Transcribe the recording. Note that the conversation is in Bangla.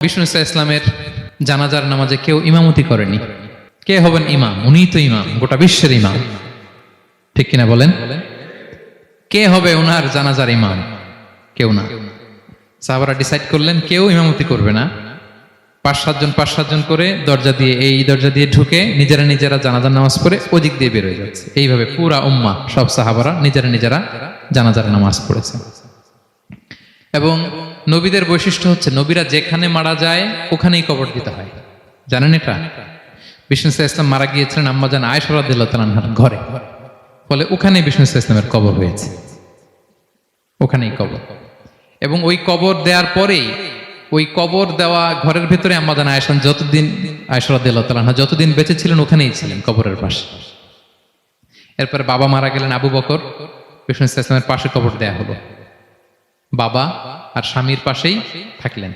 বিষ্ণু ইসলামের জানাজার নামাজে কেউ ইমামতি করেনি। কে হবেন ইমাম? উনিই তো ইমাম, গোটা বিশ্বের ইমাম, ঠিক কিনা বলেন? কে হবে ওনার জানাজার ইমাম? কেউ না। সাহাবারা ডিসাইড করলেন কেউ ইমামতি করবে না। 5-7 জন করে দরজা দিয়ে, এই দরজা দিয়ে ঢুকে নিজেরা নিজেরা জানাজার নামাজ পড়ে ওদিক দিয়ে বের হয়ে যাচ্ছে। এইভাবে পুরা উম্মাহ, সব সাহাবারা নিজেরা নিজেরা জানাজার নামাজ পড়েছে। এবং নবীদের বৈশিষ্ট্য হচ্ছে নবীরা যেখানে মারা যায় ওখানেই কবর দিতে হয়। জানেন এটা? বিষ্ণু ইসলাম মারা গিয়েছিলেন আম্মাজান আয়েশা রাদিয়াল্লাহু তাআলা আনহার ঘরে, ফলে ওখানে বিষ্ণু ইসলামের কবর হয়েছে, ওখানেই কবর। এবং ওই কবর দেওয়ার পরেই, ওই কবর দেওয়া ঘরের ভেতরে আম্মাজান আয়েশা যতদিন, আয়েশা রাদিয়াল্লাহু তাআলা আনহা যতদিন বেঁচে ছিলেন ওখানেই ছিলেন, কবরের পাশে। এরপরে বাবা মারা গেলেন আবু বকর, বিষ্ণু ইসলামের পাশে কবর দেয়া হলো। বাবা আর স্বামীর পাশেই থাকলেন।